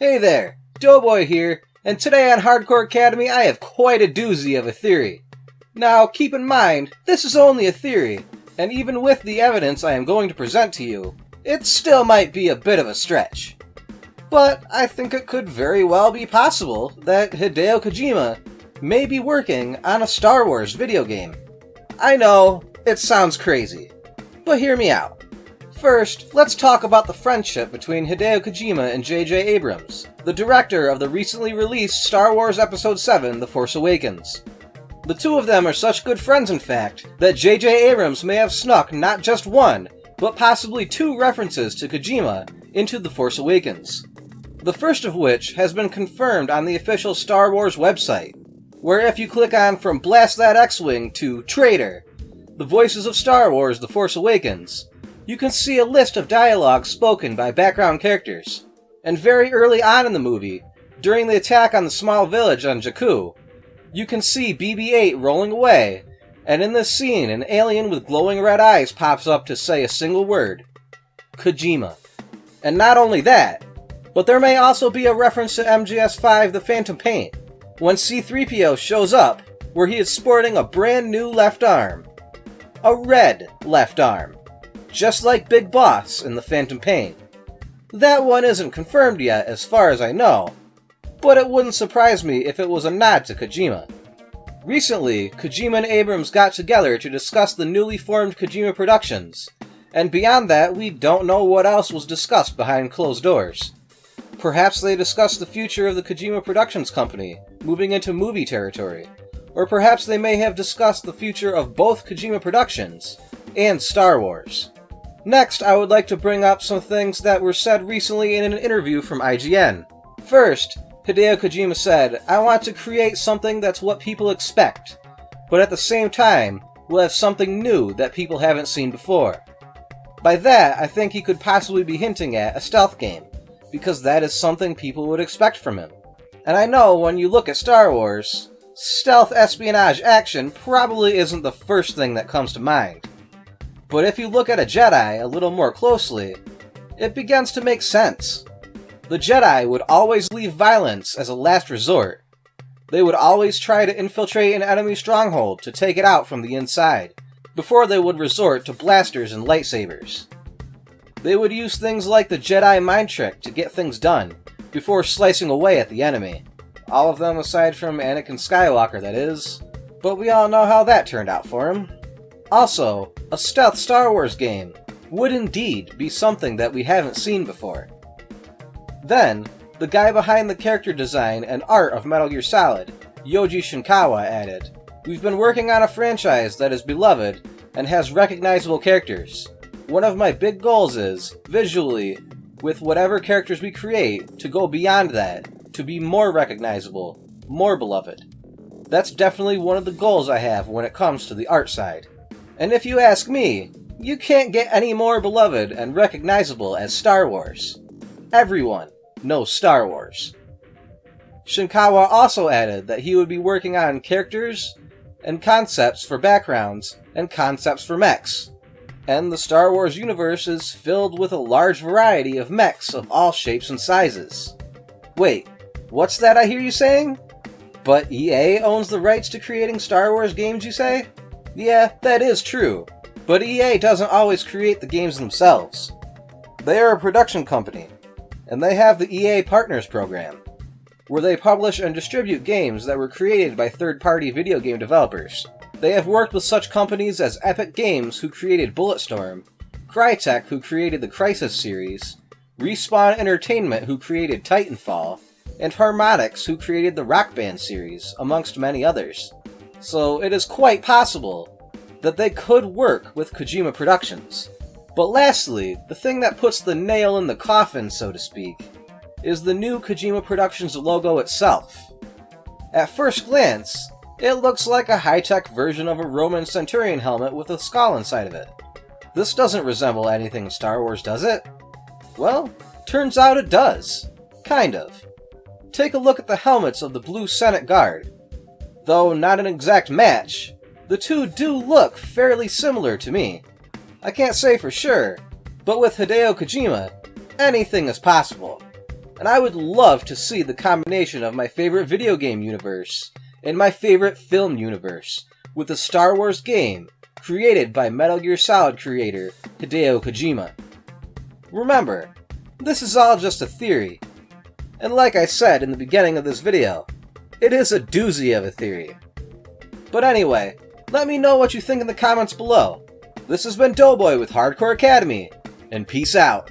Hey there, Doughboy here, and today on Hardcore Academy I have quite a doozy of a theory. Now, keep in mind, this is only a theory, and even with the evidence I am going to present to you, it still might be a bit of a stretch. But I think it could very well be possible that Hideo Kojima may be working on a Star Wars video game. I know, it sounds crazy, but hear me out. First, let's talk about the friendship between Hideo Kojima and J.J. Abrams, the director of the recently released Star Wars Episode 7, The Force Awakens. The two of them are such good friends, in fact, that J.J. Abrams may have snuck not just one, but possibly two references to Kojima into The Force Awakens. The first of which has been confirmed on the official Star Wars website, where if you click on From Blast That X-Wing to Traitor, the voices of Star Wars The Force Awakens, you can see a list of dialogue spoken by background characters. And very early on in the movie, during the attack on the small village on Jakku, you can see BB-8 rolling away, and in this scene an alien with glowing red eyes pops up to say a single word: Kojima. And not only that, but there may also be a reference to MGS5 The Phantom Pain, when C-3PO shows up, where he is sporting a brand new left arm. A red left arm. Just like Big Boss in The Phantom Pain. That one isn't confirmed yet as far as I know, but it wouldn't surprise me if it was a nod to Kojima. Recently, Kojima and Abrams got together to discuss the newly formed Kojima Productions, and beyond that we don't know what else was discussed behind closed doors. Perhaps they discussed the future of the Kojima Productions company, moving into movie territory, or perhaps they may have discussed the future of both Kojima Productions and Star Wars. Next, I would like to bring up some things that were said recently in an interview from IGN. First, Hideo Kojima said, "I want to create something that's what people expect, but at the same time, we'll have something new that people haven't seen before." By that, I think he could possibly be hinting at a stealth game, because that is something people would expect from him. And I know when you look at Star Wars, stealth espionage action probably isn't the first thing that comes to mind. But if you look at a Jedi a little more closely, it begins to make sense. The Jedi would always leave violence as a last resort. They would always try to infiltrate an enemy stronghold to take it out from the inside, before they would resort to blasters and lightsabers. They would use things like the Jedi mind trick to get things done, before slicing away at the enemy. All of them aside from Anakin Skywalker, that is. But we all know how that turned out for him. Also, a stealth Star Wars game would indeed be something that we haven't seen before. Then, the guy behind the character design and art of Metal Gear Solid, Yoji Shinkawa, added, "We've been working on a franchise that is beloved and has recognizable characters. One of my big goals is, visually, with whatever characters we create, to go beyond that, to be more recognizable, more beloved. That's definitely one of the goals I have when it comes to the art side. And if you ask me, you can't get any more beloved and recognizable as Star Wars. Everyone knows Star Wars." Shinkawa also added that he would be working on characters and concepts for backgrounds and concepts for mechs. And the Star Wars universe is filled with a large variety of mechs of all shapes and sizes. Wait, what's that I hear you saying? But EA owns the rights to creating Star Wars games, you say? Yeah, that is true, but EA doesn't always create the games themselves. They are a production company, and they have the EA Partners program, where they publish and distribute games that were created by third-party video game developers. They have worked with such companies as Epic Games, who created Bulletstorm, Crytek, who created the Crysis series, Respawn Entertainment, who created Titanfall, and Harmonix, who created the Rock Band series, amongst many others. So it is quite possible that they could work with Kojima Productions. But lastly, the thing that puts the nail in the coffin, so to speak, is the new Kojima Productions logo itself. At first glance, it looks like a high-tech version of a Roman centurion helmet with a skull inside of it. This doesn't resemble anything in Star Wars, does it? Well, turns out it does. Kind of. Take a look at the helmets of the Blue Senate Guard. Though not an exact match, the two do look fairly similar to me. I can't say for sure, but with Hideo Kojima, anything is possible. and I would love to see the combination of my favorite video game universe and my favorite film universe with a Star Wars game created by Metal Gear Solid creator Hideo Kojima. Remember, this is all just a theory, and like I said in the beginning of this video, it is a doozy of a theory. But anyway, let me know what you think in the comments below. This has been Doughboy with Hardcore Academy, and peace out.